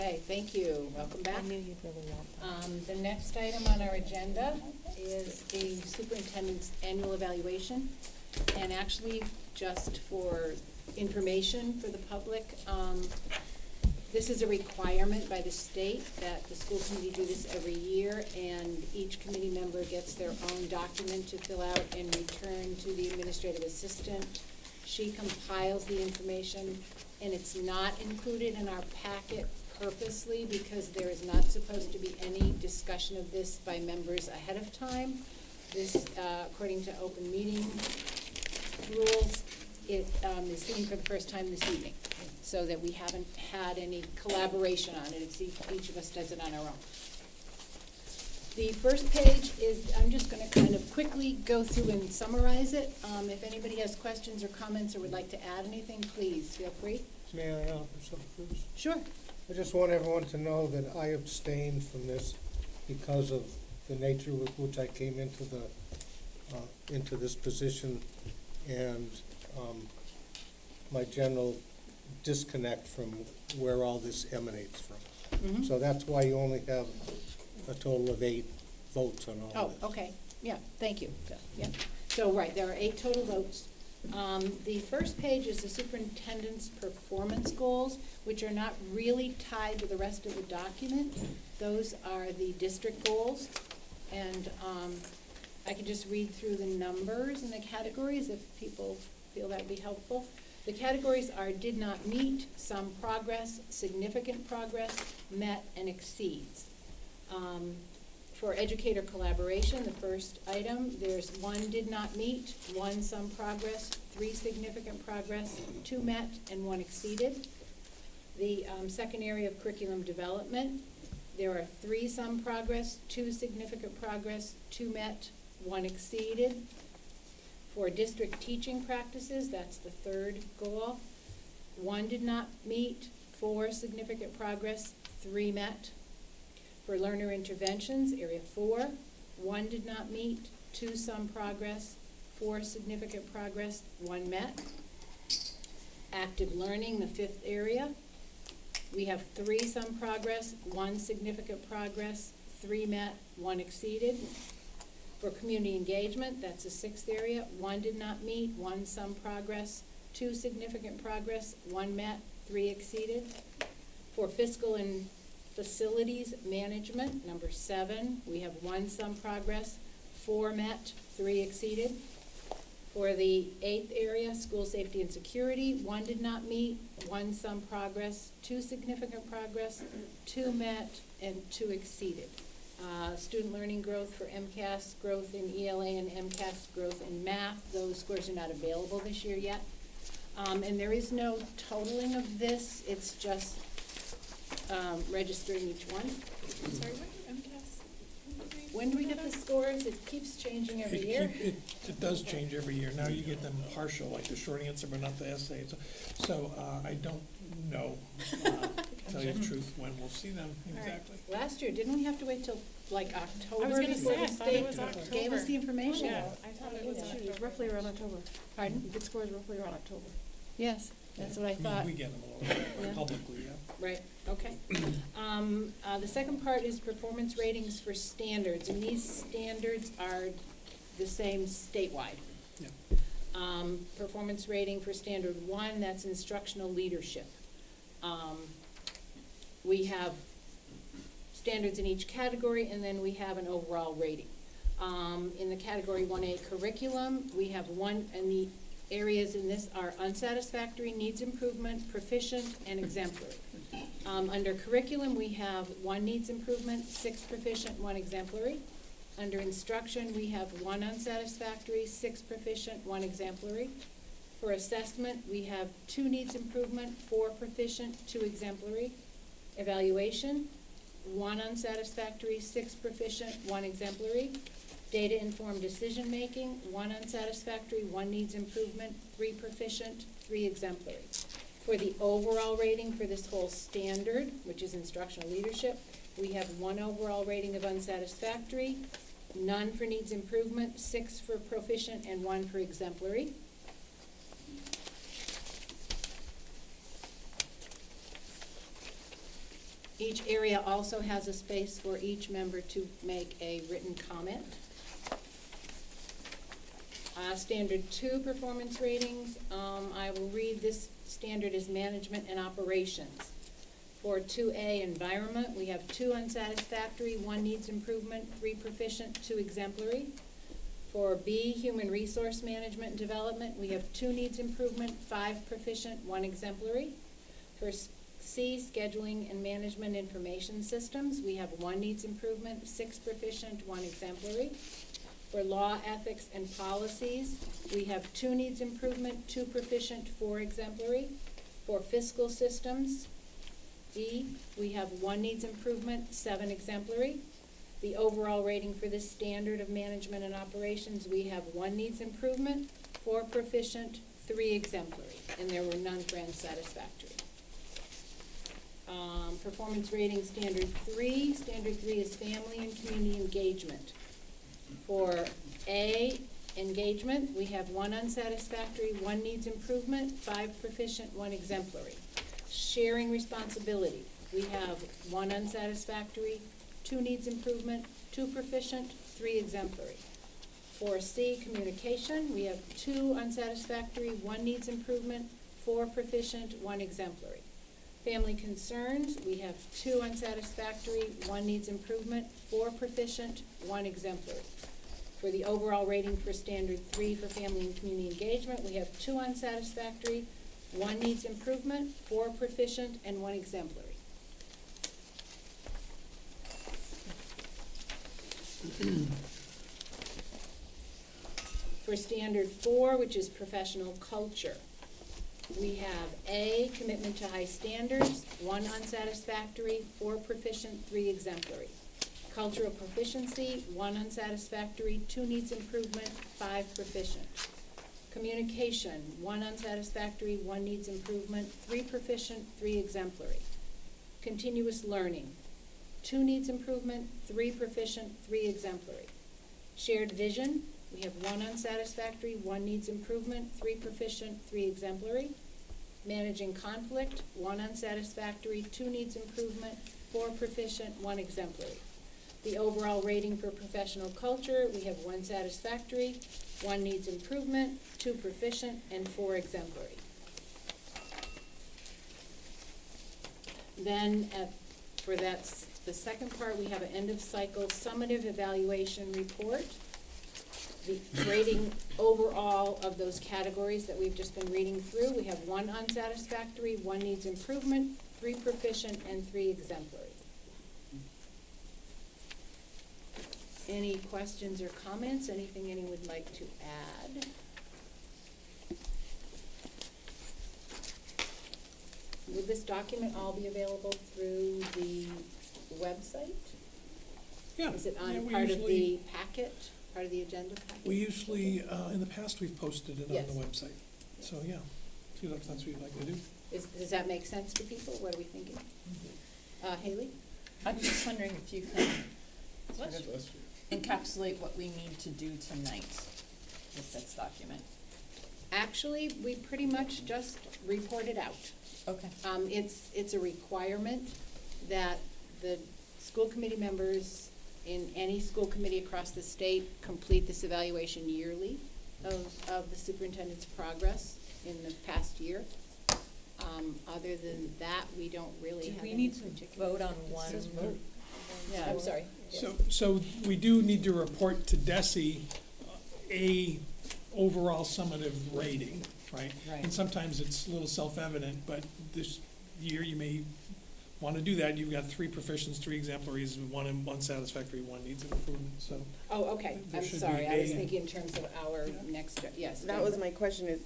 Okay, thank you. Welcome back. I knew you'd really want that. The next item on our agenda is the superintendent's annual evaluation. And actually, just for information for the public, this is a requirement by the state that the school committee do this every year, and each committee member gets their own document to fill out and return to the administrative assistant. She compiles the information, and it's not included in our packet purposely because there is not supposed to be any discussion of this by members ahead of time. This, according to open meeting rules, it is seen for the first time this evening, so that we haven't had any collaboration on it. It's each of us does it on our own. The first page is, I'm just going to kind of quickly go through and summarize it. If anybody has questions or comments or would like to add anything, please feel free. May I offer something first? Sure. I just want everyone to know that I abstained from this because of the nature with which I came into this position and my general disconnect from where all this emanates from. Mm-hmm. So that's why you only have a total of 8 votes on all Oh, this. okay. Yeah, thank you. Yeah. So, right, there are 8 total votes. The first page is the superintendent's performance goals, which are not really tied to the rest of the document. Those are the district goals. And I could just read through the numbers and the categories if people feel that would be helpful. The categories are did not meet, some progress, significant progress, met, and exceeds. For educator collaboration, the first item, there's 1 did not meet, 1 some progress, 3 significant progress, 2 met, and 1 exceeded. The second area of curriculum development, there are 3 some progress, 2 significant progress, 2 met, 1 exceeded. For district teaching practices, that's the third goal. 1 did not meet, 4 significant progress, 3 met. For learner interventions, area 4, 1 did not meet, 2 some progress, 4 significant progress, 1 met. Active learning, the 5th area, we have 3 some progress, 1 significant progress, 3 met, 1 exceeded. For community engagement, that's the 6th area, 1 did not meet, 1 some progress, 2 significant progress, 1 met, 3 exceeded. For fiscal and facilities management, number 7, we have 1 some progress, 4 met, 3 exceeded. For the 8th area, school safety and security, 1 did not meet, 1 some progress, 2 significant progress, 2 met, and 2 exceeded. Student learning growth for MCAS, growth in ELA and MCAS, growth in math, those scores are not available this year yet. And there is no totaling of this, it's just registering each one. Sorry, what MCAS? When do we get the scores? It keeps changing every year. It does change every year. Now you get them partial, like the short answer, but not the essay. So I don't know, tell you the truth, when we'll see them exactly. Last year, didn't we have to wait till like October I was gonna before say, the I thought it was state gave us October. the information? Yeah, I thought it was October. Roughly around October. Pardon? You get scores roughly around October. Yes, that's what I thought. We get them a little Yeah. bit publicly, yeah. Right, okay. The second part is performance ratings for standards, and these standards are the same statewide. Yeah. Performance rating for standard 1, that's instructional leadership. We have standards in each category, and then we have an overall rating. In the category 1A curriculum, we have 1, and the areas in this are unsatisfactory, needs improvement, proficient, and exemplary. Under curriculum, we have 1 needs improvement, 6 proficient, 1 exemplary. Under instruction, we have 1 unsatisfactory, 6 proficient, 1 exemplary. For assessment, we have 2 needs improvement, 4 proficient, 2 exemplary. Evaluation, 1 unsatisfactory, 6 proficient, 1 exemplary. Data-informed decision-making, 1 unsatisfactory, 1 needs improvement, 3 proficient, 3 exemplary. For the overall rating for this whole standard, which is instructional leadership, we have 1 overall rating of unsatisfactory, none for needs improvement, 6 for proficient, and 1 for exemplary. Each area also has a space for each member to make a written comment. Standard 2 performance ratings, I will read this standard as management and operations. For 2A environment, we have 2 unsatisfactory, 1 needs improvement, 3 proficient, 2 exemplary. For B, human resource management and development, we have 2 needs improvement, 5 proficient, 1 exemplary. For C, scheduling and management information systems, we have 1 needs improvement, 6 proficient, 1 exemplary. For law, ethics, and policies, we have 2 needs improvement, 2 proficient, 4 exemplary. For fiscal systems, E, we have 1 needs improvement, 7 exemplary. The overall rating for this standard of management and operations, we have 1 needs improvement, 4 proficient, 3 exemplary, and there were none for unsatisfactory. Performance rating standard 3. Standard 3 is family and community engagement. For A, engagement, we have 1 unsatisfactory, 1 needs improvement, 5 proficient, 1 exemplary. Sharing responsibility, we have 1 unsatisfactory, 2 needs improvement, 2 proficient, 3 exemplary. For C, communication, we have 2 unsatisfactory, 1 needs improvement, 4 proficient, 1 exemplary. Family concerns, we have 2 unsatisfactory, 1 needs improvement, 4 proficient, 1 exemplary. For the overall rating for standard 3 for family and community engagement, we have 2 unsatisfactory, 1 needs improvement, 4 proficient, and 1 exemplary. For standard 4, which is professional culture, we have A, commitment to high standards, 1 unsatisfactory, 4 proficient, 3 exemplary. Cultural proficiency, 1 unsatisfactory, 2 needs improvement, 5 proficient. Communication, 1 unsatisfactory, 1 needs improvement, 3 proficient, 3 exemplary. Continuous learning, 2 needs improvement, 3 proficient, 3 exemplary. Shared vision, we have 1 unsatisfactory, 1 needs improvement, 3 proficient, 3 exemplary. Managing conflict, 1 unsatisfactory, 2 needs improvement, 4 proficient, 1 exemplary. The overall rating for professional culture, we have 1 satisfactory, 1 needs improvement, 2 proficient, and 4 exemplary. Then for the second part, we have an end of cycle summative evaluation report. The rating overall of those categories that we've just been reading through, we have 1 unsatisfactory, 1 needs improvement, 3 proficient, and 3 exemplary. Any questions or comments? Anything anyone would like to add? Would this document all be available through the website? Yeah. Is it yeah, on we part of usually- the packet, part of the agenda packet? We usually, in the past, we've posted it Yes. on the website. So, yeah, see if that's what you'd like to do. Does that make sense to people? What are we thinking? Haley? I'm just wondering if you can sort of encapsulate what we need to do tonight with this document. Actually, we pretty much just report it out. Okay. It's a requirement that the school committee members in any school committee across the state complete this evaluation yearly of the superintendent's progress in the past year. Other than that, we don't really Do have we any need to particular. vote on one? says vote. Yeah, I'm sorry. So we do need to report to DESI a overall summative rating, right? Right. And sometimes it's a little self-evident, but this year you may want to do that. You've got 3 proficients, 3 exemplaries, 1 satisfactory, 1 needs improvement, so. Oh, okay, There I'm should sorry, be I was a- thinking in terms of our next, yes. That was my question is,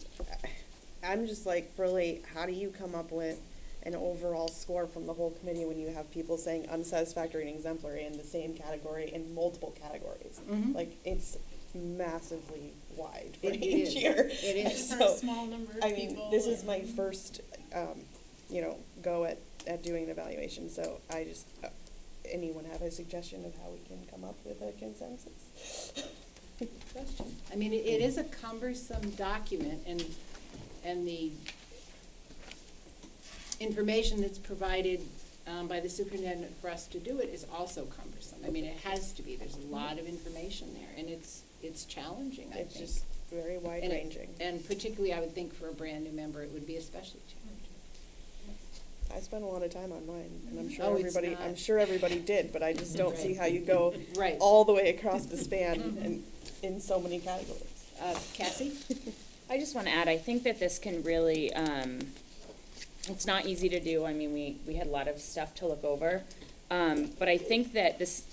I'm just like, really, how do you come up with an overall score from the whole committee when you have people saying unsatisfactory and exemplary in the same category in multiple categories? Mhm. Like, it's massively wide It range is. here. It is. For So, a small number of I mean, people. this is my first, go at doing an evaluation, so I just, anyone have a suggestion of how we can come up with a consensus? Good question. I mean, it is a cumbersome document, and the information that's provided by the superintendent for us to do it is also cumbersome. I mean, it has to be, there's a lot of information there, and it's challenging, I think. It's just very wide ranging. And particularly, I would think for a brand new member, it would be especially challenging. I spent a lot of time on mine, and I'm Oh, sure it's everybody, not- I'm sure everybody did, but I just don't see Right. how you go Right. all the way across the span and in so many categories. Cassie? I just want to add, I think that this can really, it's not easy to do. I mean, we had a lot of stuff to look over. But I think that this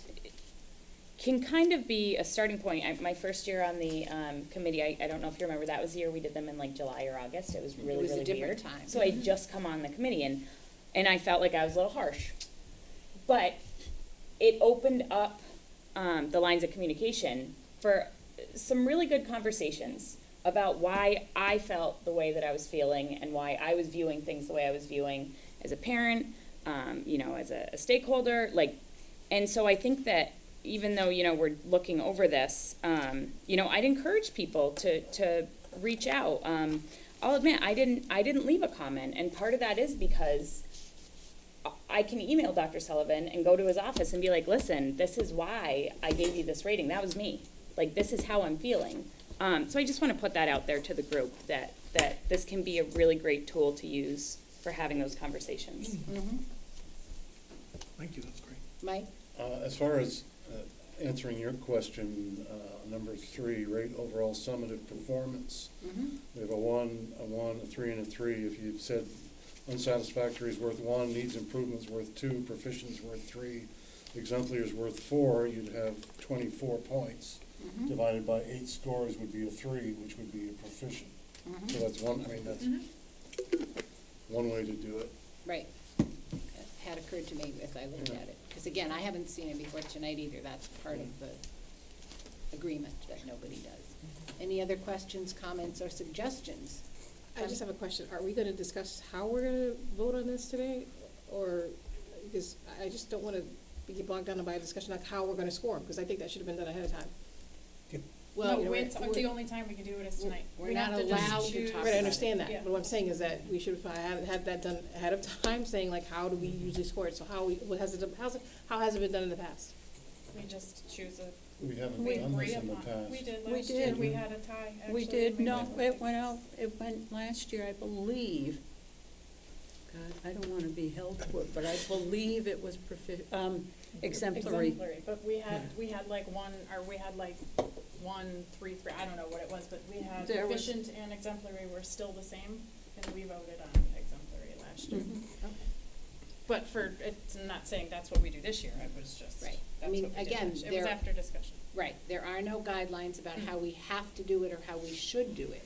can kind of be a starting point. My first year on the committee, I don't know if you remember, that was the year we did them in like July or August. It was really, It was a really different weird. time. So I'd just come on the committee, and I felt like I was a little harsh. But it opened up the lines of communication for some really good conversations about why I felt the way that I was feeling and why I was viewing things the way I was viewing as a parent, as a stakeholder, and so I think that even though, we're looking over this, I'd encourage people to reach out. I'll admit, I didn't leave a comment, and part of that is because I can email Dr. Sullivan and go to his office and be like, listen, this is why I gave you this rating. That was me. This is how I'm feeling. So I just want to put that out there to the group, that this can be a really great tool to use for having those conversations. Mm-hmm. Thank you, that's great. Mike? As far as answering your question, number 3, rate overall summative performance. Mm-hmm. We have a 1, a 3, and a 3. If you've said unsatisfactory is worth 1, needs improvement is worth 2, proficient is worth 3, exemplary is worth 4, you'd have 24 points. Mm-hmm. Divided by 8 scores would be a 3, which would be a proficient. Mm-hmm. So that's that's one way to do it. Right. It had occurred to me as I looked at it. Because again, I haven't seen it before tonight either. That's part of the agreement that nobody does. Any other questions, comments, or suggestions? I just have a question. Are we gonna discuss how we're gonna vote on this today? Or, because I just don't wanna be bogged down by a discussion like how we're gonna score them, because I think that should have been done ahead of time. Well, you know, it's the only time we can do it is tonight. We're We not have to just allowed to choose- talk Right, I understand that, Yeah. but what I'm saying is that we should have had that done ahead of time, saying like, how do we usually score it? So how has it been done in the past? We just choose a, We haven't we done agree this in the upon. past. We did We last year, did. we had a tie, actually. We did, made no, it. it went last year, I believe. God, I don't wanna be held to it, but I believe it was exemplary. But we had like 1, 3, 3, I don't know what it was, but we had There was- proficient and exemplary were still the same, and we voted on exemplary last year. Mhm. Okay. But it's not saying that's what we do this year, it was just, Right. I that's mean, what we did again, last year. It was there- after discussion. Right, there are no guidelines about how we have to do it or how we should do it.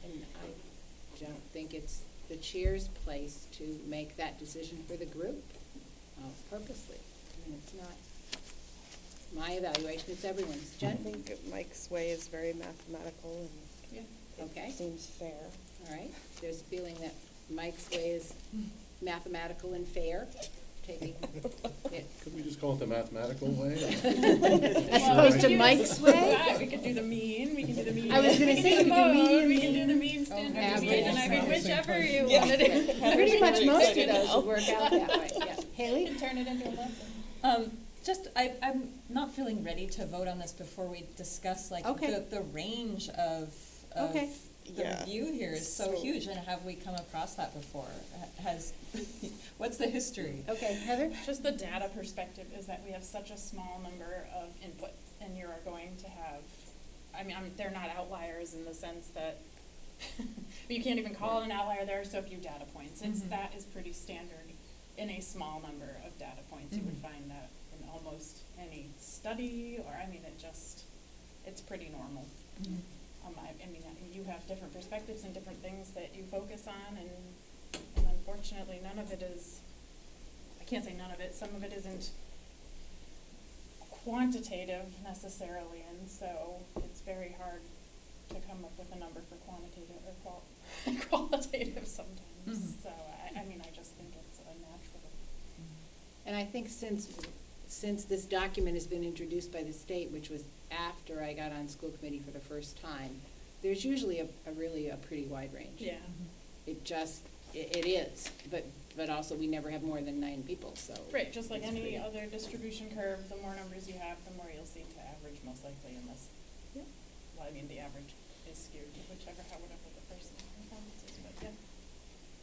And I don't think it's the chair's place to make that decision for the group purposely. I mean, it's not my evaluation, it's everyone's. I Jen? think Mike's way is very mathematical and Yeah. Okay, it seems fair. all right. There's a feeling that Mike's way is mathematical and fair. Taking it. Could we just call it the mathematical way? As opposed to Mike's way? We could do the mean, we can do the mean. I was gonna we say, can you do could do the mean mode, and we can do mean. the mean standard average. deviation, I mean, whichever you Yeah. wanted to. Pretty much most of those would work out that way, yeah. Haley? And turn it into a lesson. I'm not feeling ready to vote on this before we discuss Okay. the range of Okay. the Yeah. review here is so So- huge, and have we come across that before? What's the history? Okay, Heather? Just the data perspective is that we have such a small number of input, and you are going to have, they're not outliers in the sense that, you can't even call it an outlier, there are so few data points. That is pretty standard in a small number of data points. You would find that in almost any study, or, it's pretty normal. You have different perspectives and different things that you focus on, and unfortunately, none of it is, I can't say none of it, some of it isn't quantitative necessarily, and so it's very hard to come up with a number for quantitative or qualitative sometimes. So, I just think it's a natural. And I think since this document has been introduced by the state, which was after I got on school committee for the first time, there's usually a pretty wide range. Yeah. It just it is, but also we never have more than 9 people, so. Right, just like it's any pretty- other distribution curve, the more numbers you have, the more you'll seem to average most likely unless, Yeah. well, I mean, the average is skewed to whatever the person's performance is, but yeah.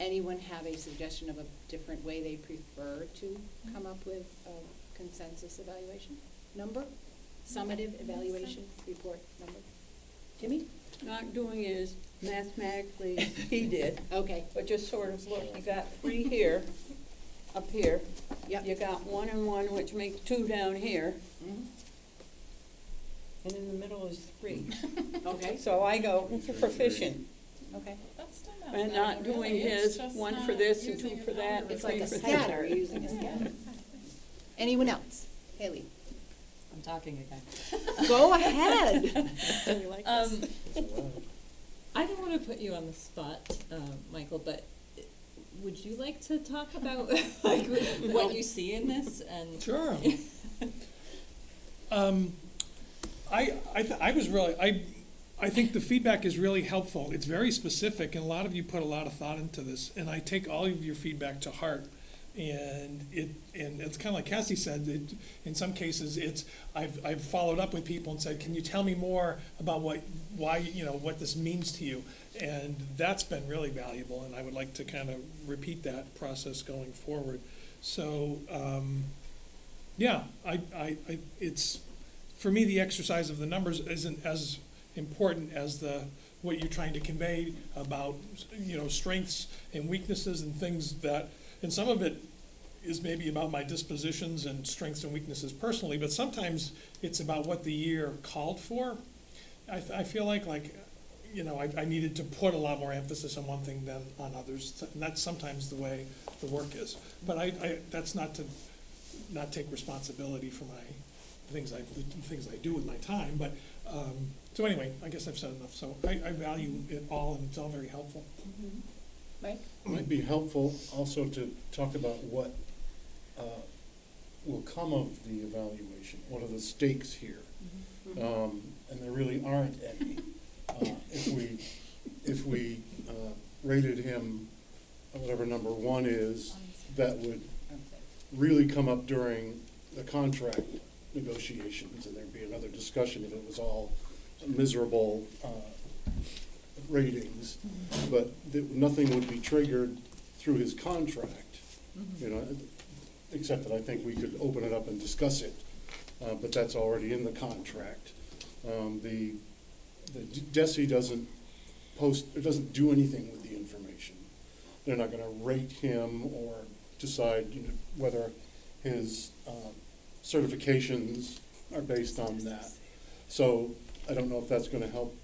Anyone have a suggestion of a different way they prefer to come up with a consensus evaluation number? Summative evaluation report number? Timmy? Not doing it as mathematically as he did, Okay, but just sort of look, you got 3 here, up here. yep. You got 1 and 1, which makes 2 down here, Mhm. and in the middle is 3. Okay, So I go proficient, okay. That's still not and bad, not doing really. It's his, just 1 not for this and using 2 an for that, algorithm. It's like a for scatter, you're using a scatter. Anyone else? Haley? I'm talking again. Go ahead. I don't want to put you on the spot, Michael, but would you like to talk about like what you see in this and? Sure. I was really, I think the feedback is really helpful. It's very specific, and a lot of you put a lot of thought into this, and I take all of your feedback to heart. And it's kind of like Cassie said, in some cases, I've followed up with people and said, can you tell me more about why, what this means to you? And that's been really valuable, and I would like to kind of repeat that process going forward. So, yeah, it's, for me, the exercise of the numbers isn't as important as what you're trying to convey about, strengths and weaknesses and things that, and some of it is maybe about my dispositions and strengths and weaknesses personally, but sometimes it's about what the year called for. I feel like I needed to put a lot more emphasis on one thing than on others, and that's sometimes the way the work is. But that's not to not take responsibility for the things I do with my time. But so anyway, I guess I've said enough. So I value it all, and it's all very helpful. Mm-hmm. Mike? It might be helpful also to talk about what will come of the evaluation. What are the stakes here? And there really aren't any. If we rated him whatever number 1 is, that would really come up during the contract negotiations, and there'd be another discussion if it was all miserable ratings, but nothing would be triggered through his contract, except that I think we could open it up and discuss it, but that's already in the contract. The DESE doesn't do anything with the information. They're not gonna rate him or decide whether his certifications are based on that. So I don't know if that's gonna help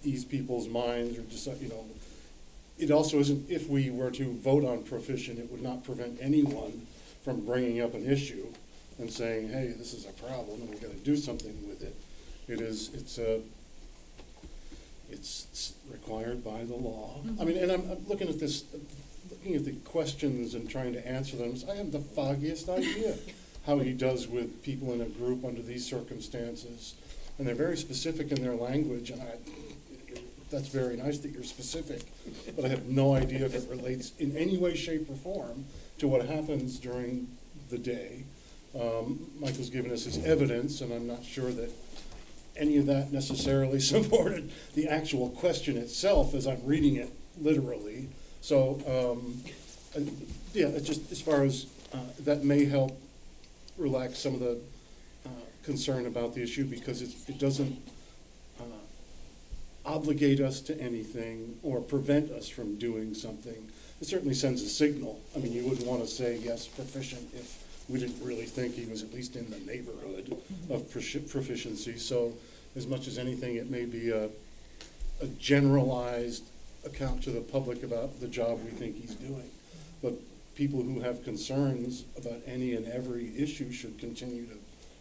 ease people's minds or decide, it also isn't, if we were to vote on proficient, it would not prevent anyone from bringing up an issue and saying, hey, this is a problem and we've got to do something with it. It's required by the law. I mean, and I'm looking at this, looking at the questions and trying to answer them. I have the foggiest idea how he does with people in a group under these circumstances. And they're very specific in their language, and that's very nice that you're specific, but I have no idea if it relates in any way, shape, or form to what happens during the day. Michael's given us his evidence, and I'm not sure that any of that necessarily supported the actual question itself as I'm reading it literally. So, yeah, it's just as far as that may help relax some of the concern about the issue, because it doesn't obligate us to anything or prevent us from doing something. It certainly sends a signal. I mean, you wouldn't want to say yes, proficient, if we didn't really think he was at least in the neighborhood of proficiency. So as much as anything, it may be a generalized account to the public about the job we think he's doing. But people who have concerns about any and every issue should continue to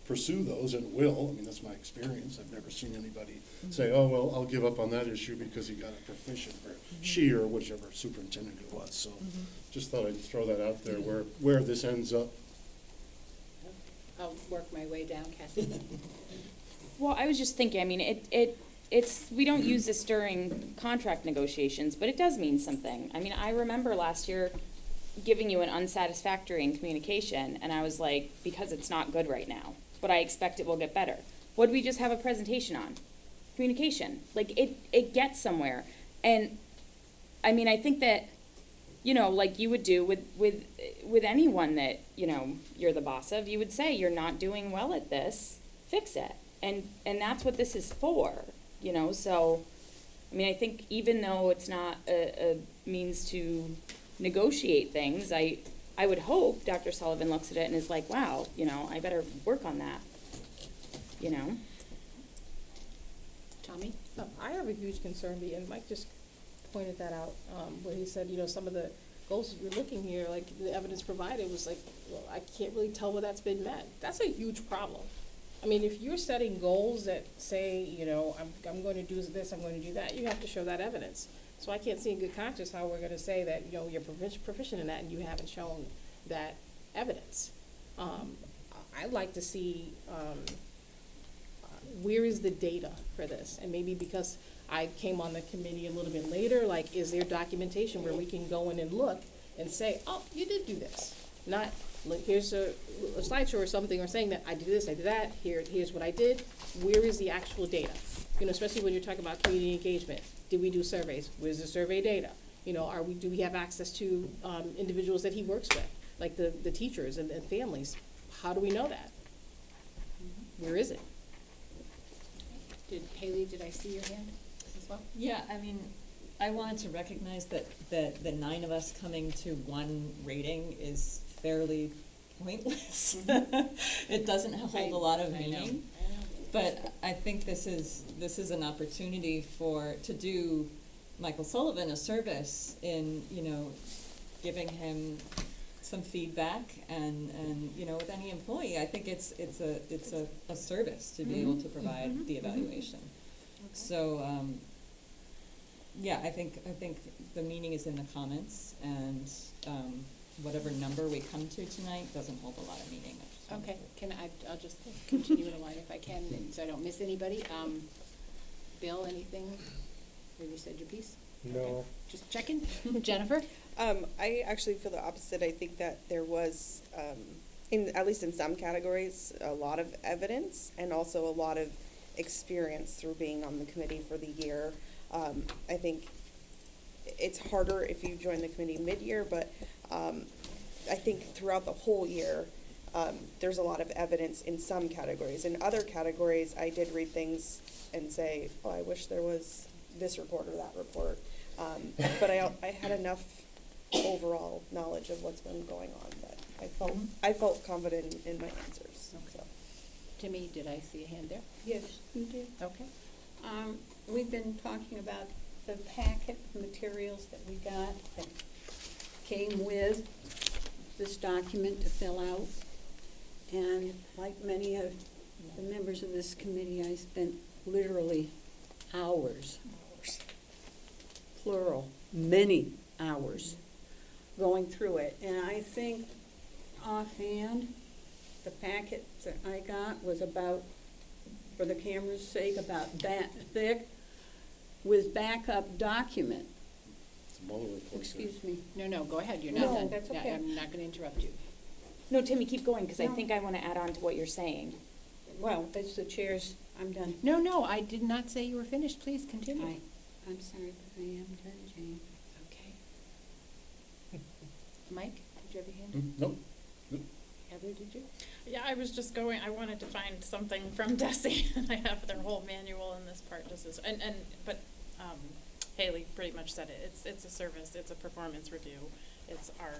pursue those, and will. I mean, that's my experience. I've never seen anybody say, oh, well, I'll give up on that issue because he got a proficient, or she, or whichever superintendent it was. So just thought I'd throw that out there, where this ends up. I'll work my way down, Cassie. Well, I was just thinking, I mean, it we don't use this during contract negotiations, but it does mean something. I mean, I remember last year giving you an unsatisfactory in communication, and I was like, because it's not good right now, but I expect it will get better. What did we just have a presentation on? Communication. Like, it gets somewhere. And, I mean, I think that, you know, like you would do with anyone that, you know, you're the boss of, you would say, you're not doing well at this, fix it. And that's what this is for, you know, so, I mean, I think even though it's not a means to negotiate things, I would hope Dr. Sullivan looks at it and is like, wow, you know, I better work on that, you know? Tommy? I have a huge concern, and Mike just pointed that out, where he said, you know, some of the goals that you're looking here, like the evidence provided was like, well, I can't really tell whether that's been met. That's a huge problem. I mean, if you're setting goals that say, you know, I'm going to do this, I'm going to do that, you have to show that evidence. So I can't see in good conscience how we're going to say that, you know, you're proficient in that and you haven't shown that evidence. I'd like to see where is the data for this? And maybe because I came on the committee a little bit later, like, is there documentation where we can go in and look and say, oh, you did do this? Not, look, here's a slideshow or something, or saying that I did this, I did that, here's what I did. Where is the actual data? You know, especially when you're talking about community engagement. Did we do surveys? Where's the survey data? You know, do we have access to individuals that he works with, like the teachers and families? How do we know that? Where is it? Haley, did I see your hand as well? Yeah, I mean, I wanted to recognize that the 9 of us coming to one rating is fairly pointless. It doesn't hold a lot of meaning. But I think this is an opportunity to do Michael Sullivan a service in, you know, giving him some feedback and you know, with any employee, I think it's a service to be able to provide the evaluation. Okay. So yeah, I think the meaning is in the comments, and whatever number we come to tonight doesn't hold a lot of meaning. Okay, I'll just continue in a line if I can, so I don't miss anybody. Bill, anything? Have you said your piece? No. Okay. Just checking. Jennifer? I actually feel the opposite. I think that there was, at least in some categories, a lot of evidence and also a lot of experience through being on the committee for the year. I think it's harder if you join the committee mid-year, but I think throughout the whole year, there's a lot of evidence in some categories. In other categories, I did read things and say, oh, I wish there was this report or that report. But I had enough overall knowledge of what's been going on that I felt confident in my answers. Okay. So. Timmy, did I see a hand there? Yes, you did. Okay. We've been talking about the packet of materials that we got that came with this document to fill out. And like many of the members of this committee, I spent literally hours, plural, many hours, going through it. And I think offhand, the packet that I got was about, for the camera's sake, about that thick with backup document. It's a Mueller report. Excuse me. No, go ahead, you're not No, done. that's Yeah, okay. I'm not gonna interrupt you. No, Timmy, keep going, because I No. think I want to add on to what you're saying. Well, it's the chair's, I'm done. No, I did not say you were finished. Please continue. I'm sorry, but I am done, Jane. Okay. Mike, did you have your hand? Nope. Heather, did you? Yeah, I was just I wanted to find something from DESE, and I have their whole manual in this part, but Haley pretty much said it. It's a service, it's a performance review, it's our,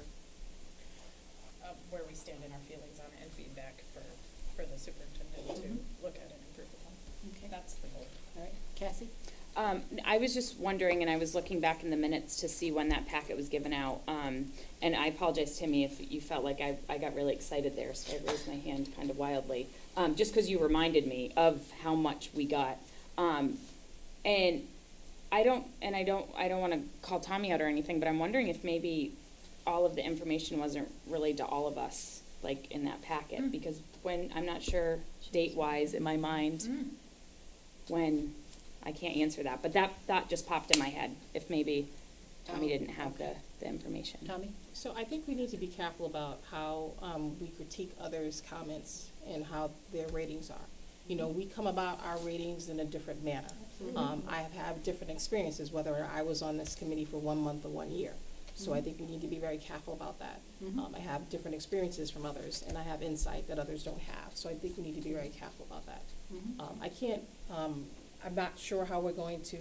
where we stand in our feelings on it and feedback for the superintendent to look at and improve upon. Okay. That's the goal. All right. Cassie? I was just wondering, and I was looking back in the minutes to see when that packet was given out. And I apologize, Timmy, if you felt like I got really excited there, so I raised my hand kind of wildly. Just because you reminded me of how much we got. And I don't want to call Tommy out or anything, but I'm wondering if maybe all of the information wasn't relayed to all of us, like in that packet, because I'm not sure date-wise in my mind when I can't answer that, but that thought just popped in my head, if maybe Tommy Oh, didn't have the information. Tommy? So I think we need to be careful about how we critique others' comments and how their ratings are. You know, we come about our ratings in a different manner. I have had different experiences, whether I was on this committee for 1 month or 1 year. So I think we need to be very careful about that. I have different experiences from others, and I have insight that others don't have. So I think we need to be very careful about that. I can't, I'm not sure how we're going to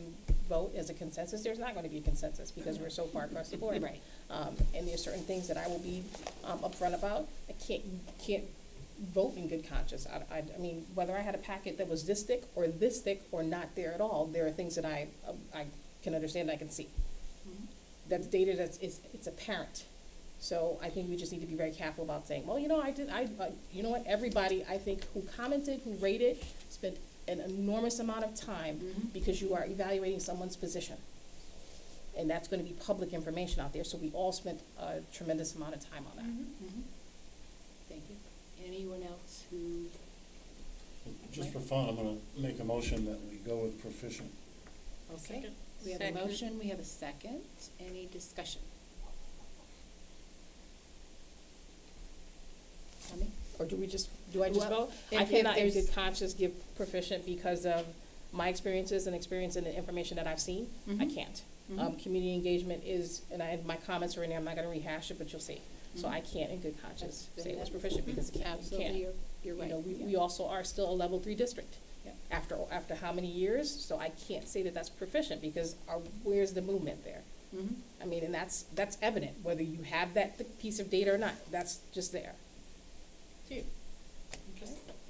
vote as a consensus. There's not going to be a consensus because we're so far across the board. Right. And there's certain things that I will be upfront about. I can't vote in good conscience. I mean, whether I had a packet that was this thick or not there at all, there are things that I can understand, I can see. That's data it's apparent. So I think we just need to be very careful about saying, well, you know, you know what, everybody, I think, who commented, who rated, spent an enormous amount of time because you are evaluating someone's position. And that's gonna be public information out there, so we all spent a tremendous amount of time on that. Thank you. Anyone else who? Just for fun, I'm gonna make a motion that we go with proficient. Okay. Second. We have a motion, we have a second. Any discussion? Tommy? Or do I just Well, vote? if- I cannot in if there's- good conscience give proficient because of my experiences and experience and the information that I've seen. I can't. Community engagement is, and my comments are in there, I'm not gonna rehash it, but you'll see. So I can't in good conscience say it was proficient because it can't. Absolutely, you're You right. know, we also are still a level 3 district. Yep. After how many years? So I can't say that that's proficient because where's the movement there? I mean, and that's evident, whether you have that piece of data or not, that's just there. Okay.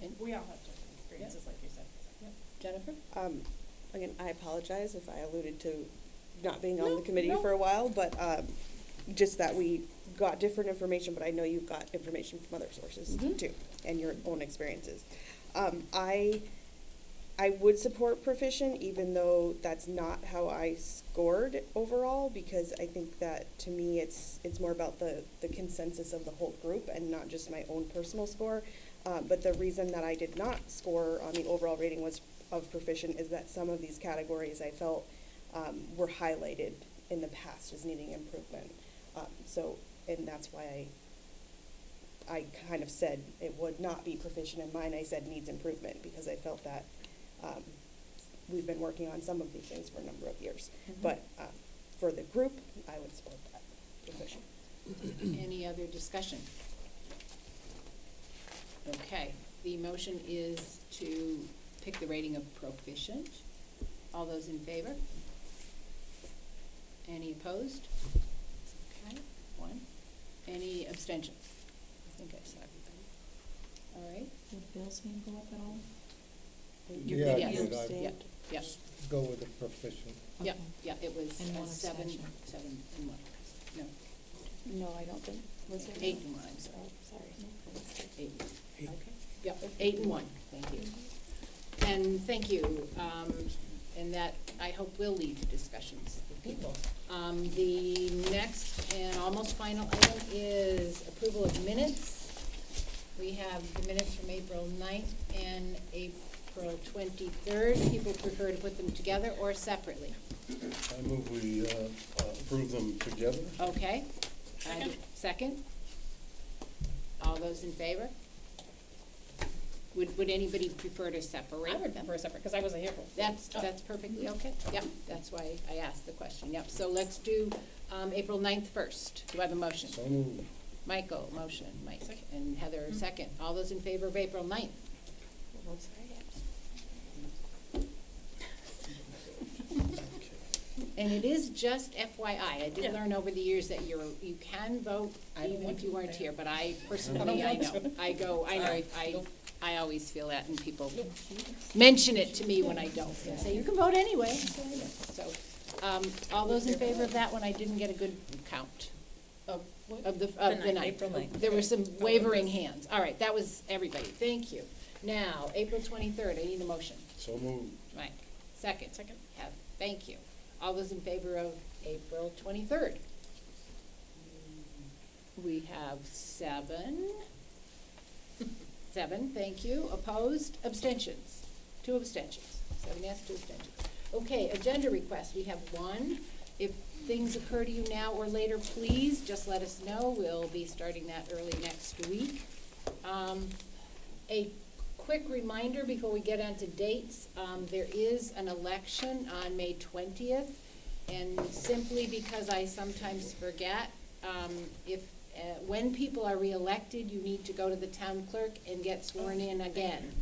And We all have different experiences, like you said. Jennifer? Again, I apologize if I alluded to not being on No, the committee no. for a while, but just that we got different information, but I know you've got information from other sources too, and your own experiences. I would support proficient, even though that's not how I scored overall, because I think that to me it's more about the consensus of the whole group and not just my own personal score. But the reason that I did not score on the overall rating was of proficient is that some of these categories I felt were highlighted in the past as needing improvement. And that's why I kind of said it would not be proficient in mine. I said needs improvement because I felt that we've been working on some of these things for a number of years. But for the group, I would support that proficient. Any other discussion? Okay, the motion is to pick the rating of proficient. All those in favor? Any opposed? Okay, 1. Any abstentions? I think I saw everybody. All right. Did Bill's hand go up at all? Yeah, I Yes. did. I Yep, yep, go with the proficient. yep, yep, it was And one 7 abstention. and 1. No, No, I don't think, was there? 8 and 1, I'm sorry. Sorry. 8. Okay, yep, 8 and 1, thank you. And thank you, and that, I hope will lead to discussions with people. The next and almost final item is approval of minutes. We have the minutes from April 9th and April 23rd. People prefer to put them together or separately. I move we approve them together. Okay? Second? All those in favor? Would anybody prefer to separate I would them? prefer separate, because I wasn't here for. That's perfectly okay. Yep, that's why I asked the question. Yep, so let's do April 9th first. Do I have a motion? So moved. Michael, motion, Mike, and Heather, second. All those in favor of April 9th? And it is just FYI, I did learn over the years that you can vote even if you weren't here, but I personally, I know. I always feel that, and people mention it to me when I don't. They say, you can vote anyway, so, all those in favor of that one, I didn't get a good count. Of the night. April 9th. There were some wavering hands. All right, that was everybody. Thank you. Now, April 23rd, I need a motion. So moved. Mike, second. Second. Thank you. All those in favor of April 23rd? We have 7. 7, thank you. Opposed? Abstentions? 2 abstentions. 7 yes, 2 abstentions. Okay, agenda requests, we have one. If things occur to you now or later, please just let us know. We'll be starting that early next week. A quick reminder before we get on to dates, there is an election on May 20th. And simply because I sometimes forget, when people are reelected, you need to go to the town clerk and get sworn in again.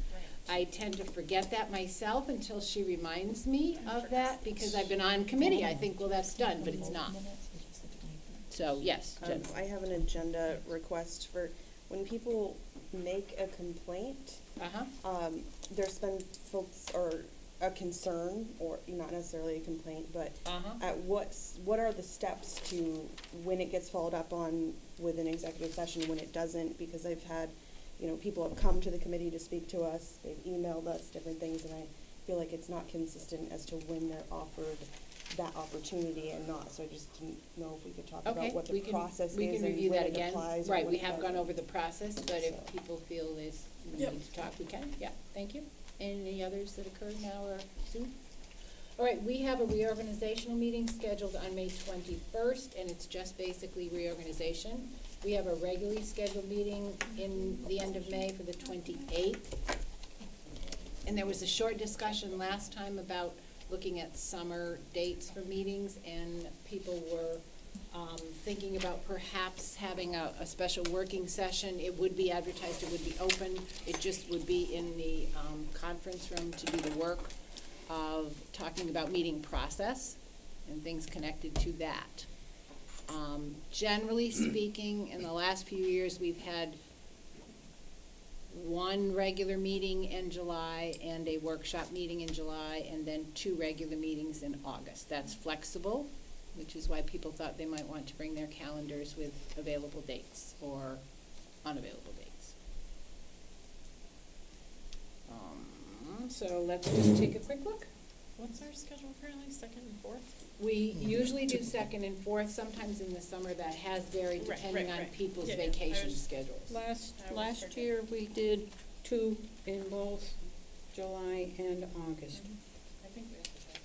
I tend to forget that myself until she reminds me of that, because I've been on committee. I think, well, that's done, but it's not. So, yes, Jen. I have an agenda request for when people make a complaint. Uh-huh. There's been folks, or a concern, or not necessarily a complaint, but Uh-huh. what are the steps to when it gets followed up on with an executive session, when it doesn't? Because I've had, people have come to the committee to speak to us, they've emailed us different things, and I feel like it's not consistent as to when they're offered that opportunity and not. So I just didn't know if we could talk Okay, about what the process we is can and review when that it again. applies. or Right, when we it have gone doesn't. over the process, but if So- people feel there's need to talk, we can. Yeah, thank you. Any others that occurred now or soon? All right, we have a reorganizational meeting scheduled on May 21st, and it's just basically reorganization. We have a regularly scheduled meeting in the end of May for the 28th. And there was a short discussion last time about looking at summer dates for meetings, and people were thinking about perhaps having a special working session. It would be advertised, it would be open, it just would be in the conference room to do the work of talking about meeting process and things connected to that. Generally speaking, in the last few years, we've had one regular meeting in July and a workshop meeting in July, and then 2 regular meetings in August. That's flexible, which is why people thought they might want to bring their calendars with available dates or unavailable dates. So let's just take a quick look. What's our schedule currently, second and fourth? We usually do second and fourth. Sometimes in the summer that has varied Right, depending right, on right. people's Yeah, yeah. I vacation was- schedules. Last forget. year, we did 2 in both July and August. I think we have the past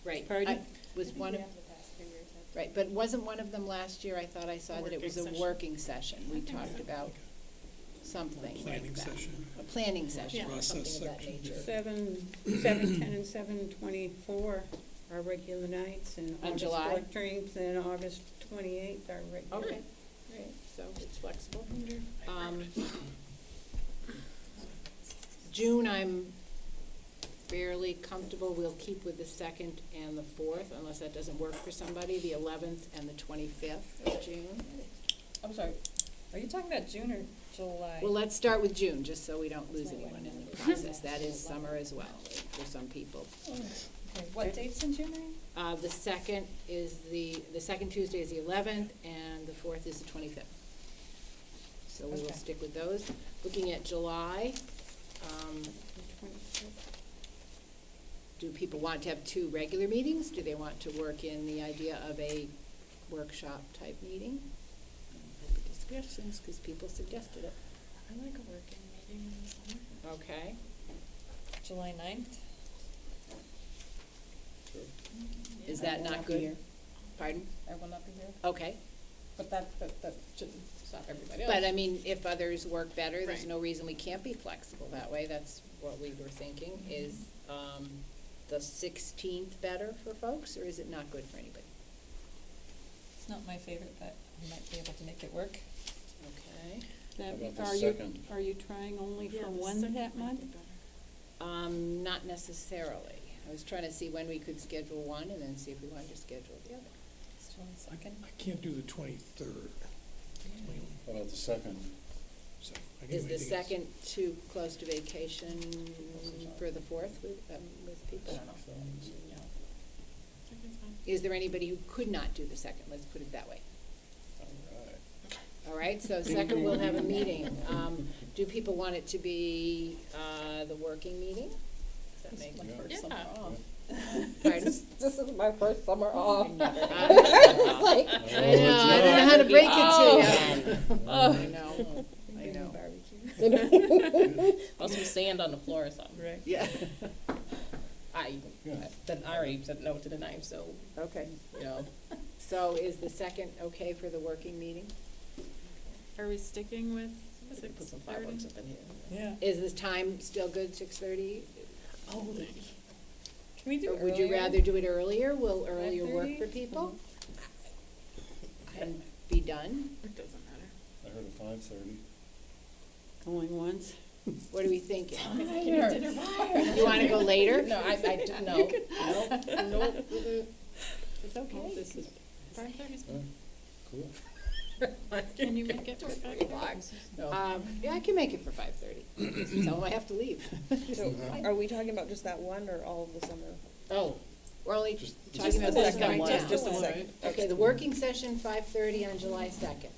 2 Right. Pardon? Was one of, We have the past 2 years. right, but wasn't one of them last year? I thought I saw that it was a Working session. working session. We talked about something like Planning that. session. A planning session, or Process something of that section. nature. 7/10 and 7/24 are regular nights, and On August July? 14th and August 28th are regular. Okay, great, so it's flexible. June, I'm fairly comfortable, we'll keep with the 2nd and the 4th, unless that doesn't work for somebody, the 11th and the 25th of June. I'm sorry, are you talking about June or July? Well, let's start with June, just so we don't lose anyone in the process. That is summer as well for some people. Okay, what dates in June are you? The 2nd is the second Tuesday is the 11th, and the 4th is the 25th. So we will Okay. stick with those. Looking at July, do people want to have 2 regular meetings? Do they want to work in the idea of a workshop type meeting? Open discussions, because people suggested it. I like a working meeting in the summer. Okay. July 9th? Is that not good? Pardon? I will not be here, Okay. but that shouldn't stop everybody else. But I mean, if others work better, there's Right. no reason we can't be flexible that way. That's what we were thinking. Is the 16th better for folks, or is it not good for anybody? It's not my favorite, but I might be able to make it work. Okay. Now, How about the are you, second? are you trying only Yeah, for the one second that might month? be better. Not necessarily. I was trying to see when we could schedule one and then see if we wanted to schedule the other. It's July 2nd. I can't do the 23rd. How about the second? So I can do Is the anything else. second too close to vacation for the 4th with people? I don't know. Second's fine. Is there anybody who could not do the second? Let's put it that way. All right. All right, so second, we'll have a meeting. Do people want it to be the working meeting? Does that make My Yeah. first Yeah. summer off. Pardon? This is my first summer off. I know, I don't know how to break it to you. I know, I know. Also sand on the floor or something. Yeah. Yeah. then I already said no to the 9th, so, Okay, you know. so is the 2nd okay for the working meeting? Are we sticking with Put some 6:30? fireworks up in here. Yeah. Is the time still good, 6:30? Oh, can we do Or earlier? would you rather do it earlier? Will earlier work 5:30? for people? And be done? It doesn't matter. I heard a 5:30. Going once? What are we thinking? Dinner. You wanna go later? No, no, no. It's okay. This is 5:30 is Oh, cool. Can you make it for 5:30? no. Yeah, I can make it for 5:30. Tell them I have to leave. So are we talking about just that one or all of the summer? Oh, we're only Just- talking Just about the this second right one, now. just the second. Okay, the working session, 5:30 on July 2nd.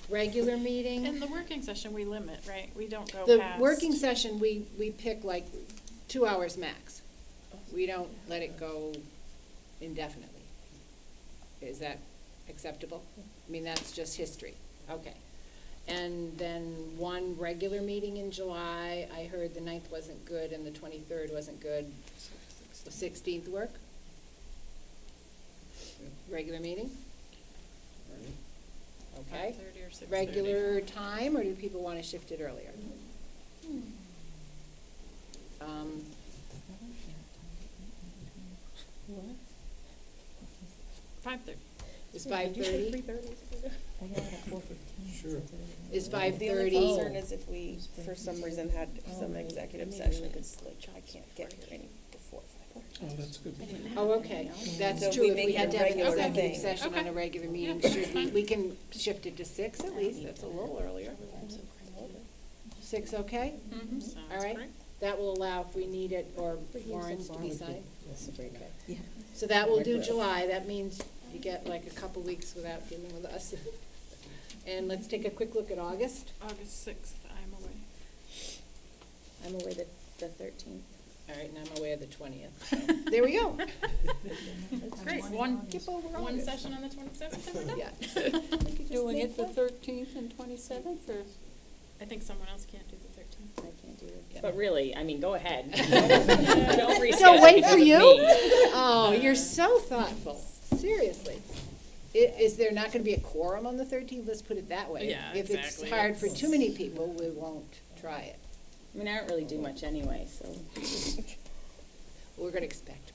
Regular meeting, In the working session, we limit, right? We don't go the past. working session, we pick like 2 hours max. We don't let it go indefinitely. Is that acceptable? I mean, that's just history. Okay. And then one regular meeting in July. I heard the 9th wasn't good and the 23rd wasn't good. The 16th work? Regular meeting? Okay. 5:30 or 6:30. Regular time, or do people want to shift it earlier? Um, 5:30. Is 5:30? Sure. Is The only 5:30? concern is if we, for some reason, had some executive sessions, like I can't get here any before 5:30. Oh, that's good. Oh, okay, that's So if true. we If make we it had a to have an regular executive thing. session on Okay. a regular meeting, Yeah, should we, fine. we can shift it to 6 at least, that's a little earlier. 6, okay? Mm-hmm. Sounds All right. great. That will allow if we need it, or warrants to be signed. Okay. Yeah. So that will do July, that means you get like a couple weeks without dealing with us. And let's take a quick look at August. August 6th, I'm away. I'm away the 13th. All right, and I'm away the 20th. There we go. Great. One session on the 27th, and we're done. Yeah. Doing it the 13th and 27th, or? I think someone else can't do the 13th. I can't do it. Yeah. But really, I mean, go ahead. Don't reschedule So wait because for of you? me. Oh, you're so thoughtful, seriously. Is there not gonna be a quorum on the 13th? Let's put it that way. Yeah, If it's exactly. hard for too many people, we won't try it. I mean, I don't really do much anyway, so. We're gonna expect.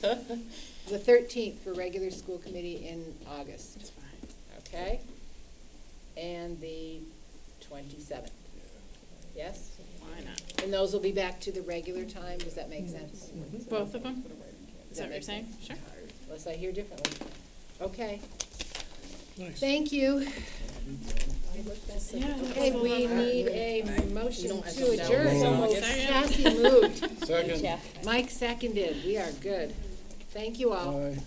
The 13th for regular school committee in August, It's fine. okay? And the 27th, yes? Why not? And those will be back to the regular time, does that make sense? Both of them? Is that what you're make saying? Sure. Unless I hear differently. Okay, Nice. thank you. Yeah. Okay, we need a motion don't have to to adjourn. know. So Second. Cassie moved, Second. Yeah. Mike seconded, we are good. Thank you all. Aye.